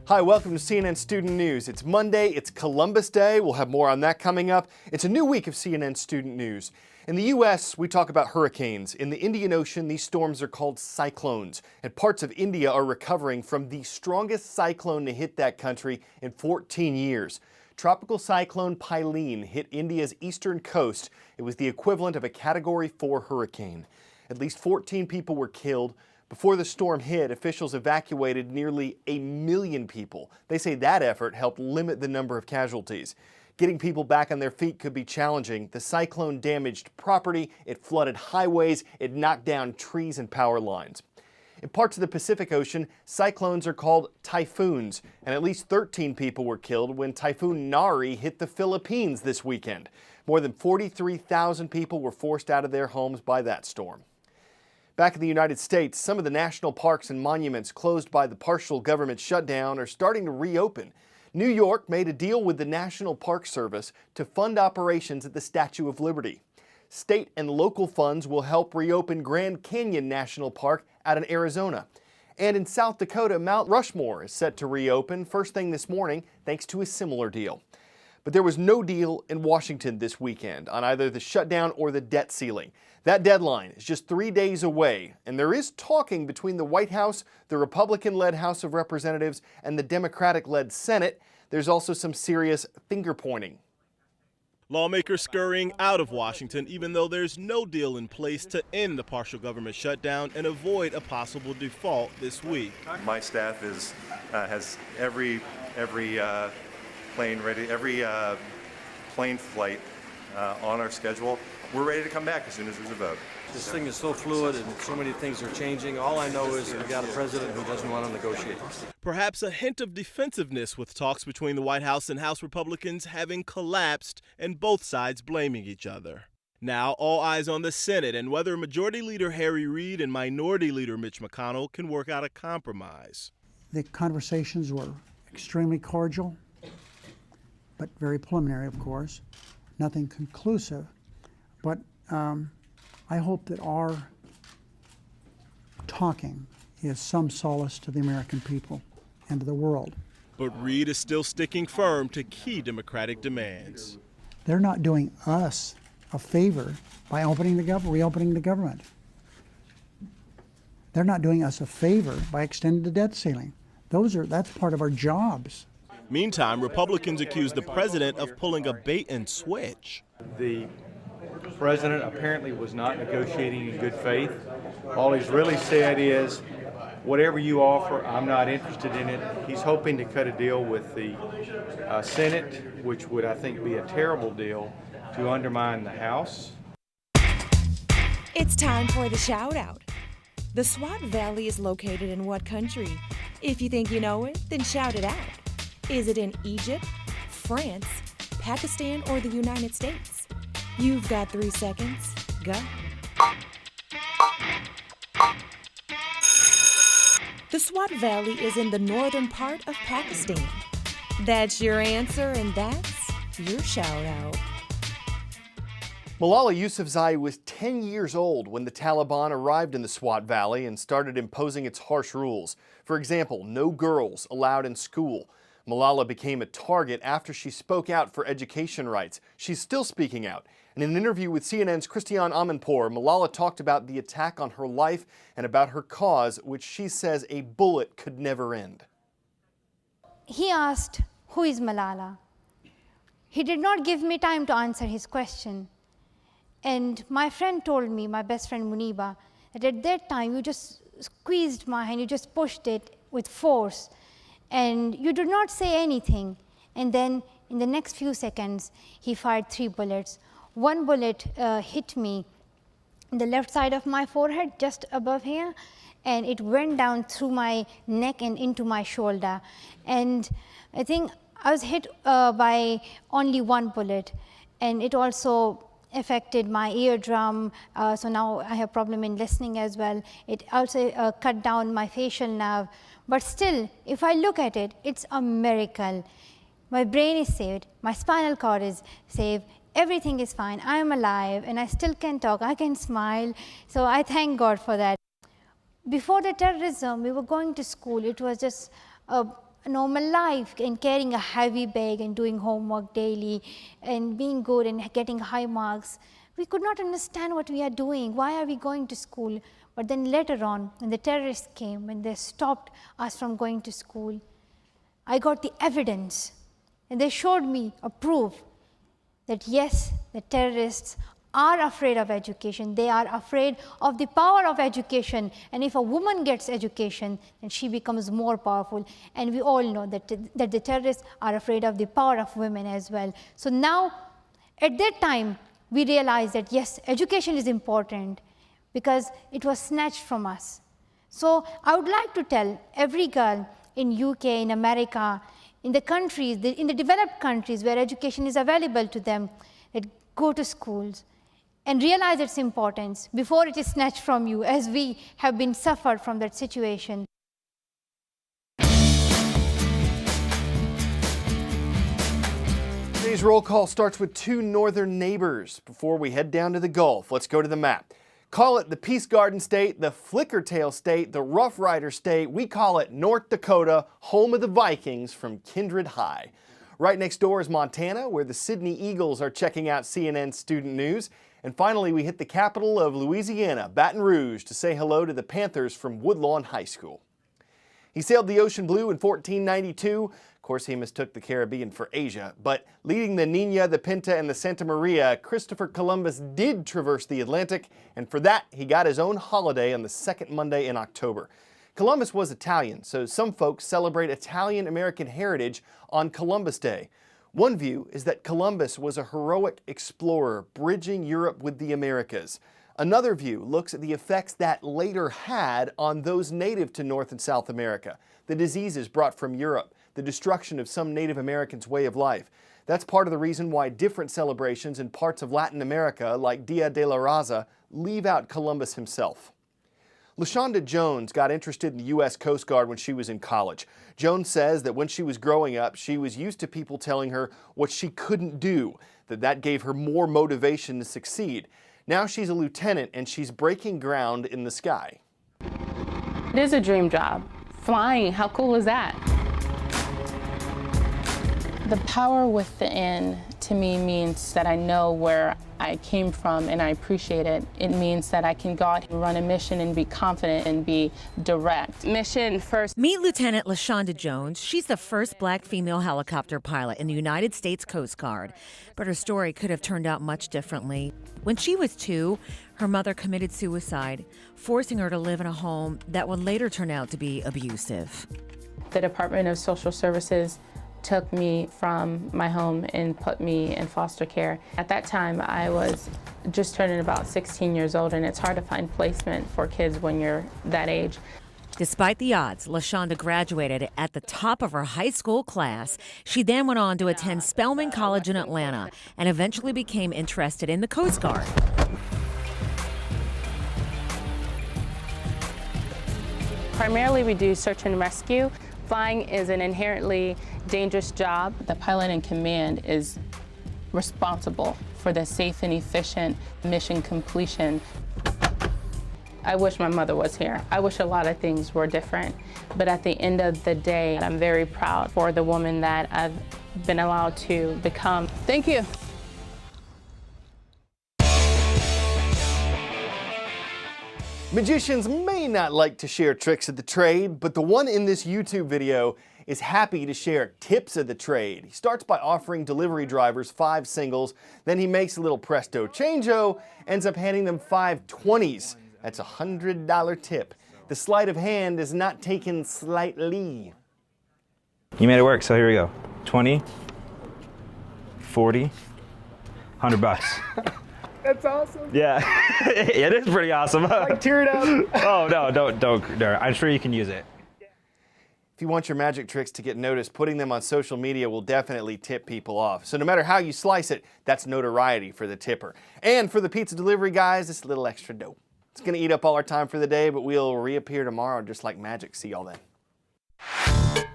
Hi, welcome to CNN Student News. It's Monday, it's Columbus Day. We'll have more on that coming up. It's a new week of CNN Student News. In the U.S., we talk about hurricanes. In the Indian Ocean, these storms are called cyclones, and parts of India are recovering from the strongest cyclone to hit that country in 14 years. Tropical cyclone Pylene hit India's eastern coast. It was the equivalent of a Category 4 hurricane. At least 14 people were killed. Before the storm hit, officials evacuated nearly 1 million people. They say that effort helped limit the number of casualties. Getting people back on their feet could be challenging. The cyclone damaged property, it flooded highways, it knocked down trees and power lines. In parts of the Pacific Ocean, cyclones are called typhoons, and at least 13 people were killed when Typhoon Nari hit the Philippines this weekend. More than 43,000 people were forced out of their homes by that storm. Back in the United States, some of the national parks and monuments closed by the partial government shutdown are starting to reopen. New York made a deal with the National Park Service to fund operations at the Statue of Liberty. State and local funds will help reopen Grand Canyon National Park out in Arizona. And in South Dakota, Mount Rushmore is set to reopen first thing this morning thanks to a similar deal. But there was no deal in Washington this weekend on either the shutdown or the debt ceiling. That deadline is just 3 days away, and there is talking between the White House, the Republican-led House of Representatives, and the Democratic-led Senate. There's also some serious finger-pointing. Lawmakers scurrying out of Washington, even though there's no deal in place to end the partial government shutdown and avoid a possible default this week. My staff has every plane ready, every plane flight on our schedule. We're ready to come back as soon as there's a vote. This thing is so fluid and so many things are changing. All I know is we got a president who doesn't want to negotiate. Perhaps a hint of defensiveness with talks between the White House and House Republicans having collapsed and both sides blaming each other. Now all eyes on the Senate and whether Majority Leader Harry Reid and Minority Leader Mitch McConnell can work out a compromise. The conversations were extremely cordial, but very preliminary, of course. Nothing conclusive. But I hope that our talking is some solace to the American people and to the world. But Reid is still sticking firm to key Democratic demands. They're not doing us a favor by reopening the government. They're not doing us a favor by extending the debt ceiling. That's part of our jobs. Meantime, Republicans accuse the president of pulling a bait and switch. The president apparently was not negotiating in good faith. All he's really said is, whatever you offer, I'm not interested in it. He's hoping to cut a deal with the Senate, which would, I think, be a terrible deal to undermine the House. It's time for the shout out. The Swat Valley is located in what country? If you think you know it, then shout it out. Is it in Egypt, France, Pakistan, or the United States? You've got 3 seconds. Go. The Swat Valley is in the northern part of Pakistan. That's your answer, and that's your shout out. Malala Yousafzai was 10 years old when the Taliban arrived in the Swat Valley and started imposing its harsh rules. For example, no girls allowed in school. Malala became a target after she spoke out for education rights. She's still speaking out. In an interview with CNN's Christiane Amanpour, Malala talked about the attack on her life and about her cause, which she says a bullet could never end. He asked, "Who is Malala?" He did not give me time to answer his question. And my friend told me, my best friend Muniba, that at that time you just squeezed my hand, you just pushed it with force. And you did not say anything. And then in the next few seconds, he fired 3 bullets. One bullet hit me in the left side of my forehead, just above here, and it went down through my neck and into my shoulder. And I think I was hit by only 1 bullet, and it also affected my eardrum, so now I have problem in listening as well. It also cut down my facial nerve. But still, if I look at it, it's a miracle. My brain is saved, my spinal cord is saved, everything is fine, I am alive, and I still can talk, I can smile, so I thank God for that. Before the terrorism, we were going to school, it was just normal life and carrying a heavy bag and doing homework daily and being good and getting high marks. We could not understand what we are doing. Why are we going to school? But then later on, when the terrorists came and they stopped us from going to school, I got the evidence and they showed me a proof that yes, the terrorists are afraid of education. They are afraid of the power of education. And if a woman gets education, then she becomes more powerful. And we all know that the terrorists are afraid of the power of women as well. So now, at that time, we realized that yes, education is important because it was snatched from us. So I would like to tell every girl in UK, in America, in the countries, in the developed countries where education is available to them, that go to schools and realize its importance before it is snatched from you, as we have been suffered from that situation. Today's roll call starts with two northern neighbors. Before we head down to the Gulf, let's go to the map. Call it the Peace Garden State, the Flickertail State, the Rough Rider State. We call it North Dakota, home of the Vikings from Kindred High. Right next door is Montana, where the Sydney Eagles are checking out CNN Student News. And finally, we hit the capital of Louisiana, Baton Rouge, to say hello to the Panthers from Woodlawn High School. He sailed the ocean blue in 1492. Of course, he mistook the Caribbean for Asia. But leading the Nina, the Pinta, and the Santa Maria, Christopher Columbus did traverse the Atlantic. And for that, he got his own holiday on the second Monday in October. Columbus was Italian, so some folks celebrate Italian-American heritage on Columbus Day. One view is that Columbus was a heroic explorer bridging Europe with the Americas. Another view looks at the effects that later had on those native to North and South America, the diseases brought from Europe, the destruction of some Native Americans' way of life. That's part of the reason why different celebrations in parts of Latin America, like Dia de la Raza, leave out Columbus himself. LaShonda Jones got interested in the U.S. Coast Guard when she was in college. Jones says that when she was growing up, she was used to people telling her what she couldn't do, that gave her more motivation to succeed. Now she's a lieutenant and she's breaking ground in the sky. It is a dream job. Flying, how cool is that? The power within, to me, means that I know where I came from and I appreciate it. It means that I can go out and run a mission and be confident and be direct. Mission first. Meet Lieutenant LaShonda Jones. She's the first black female helicopter pilot in the United States Coast Guard. But her story could have turned out much differently. When she was 2, her mother committed suicide, forcing her to live in a home that would later turn out to be abusive. The Department of Social Services took me from my home and put me in foster care. At that time, I was just turning about 16 years old, and it's hard to find placement for kids when you're that age. Despite the odds, LaShonda graduated at the top of her high school class. She then went on to attend Spelman College in Atlanta and eventually became interested in the Coast Guard. Primarily, we do search and rescue. Flying is an inherently dangerous job. The pilot in command is responsible for the safe and efficient mission completion. I wish my mother was here. I wish a lot of things were different. But at the end of the day, I'm very proud for the woman that I've been allowed to become. Thank you. Magicians may not like to share tricks of the trade, but the one in this YouTube video is happy to share tips of the trade. He starts by offering delivery drivers 5 singles, then he makes a little presto changeo, ends up handing them 5 20s. That's a $100 tip. The sleight of hand is not taken slightly. You made it work, so here we go. 20, 40, $100. That's awesome. Yeah, it is pretty awesome. Like, tear it up. Oh, no, don't. I'm sure you can use it. If you want your magic tricks to get noticed, putting them on social media will definitely tip people off. So no matter how you slice it, that's notoriety for the tipper. And for the pizza delivery guys, it's a little extra dough. It's going to eat up all our time for the day, but we'll reappear tomorrow just like magic. See y'all then.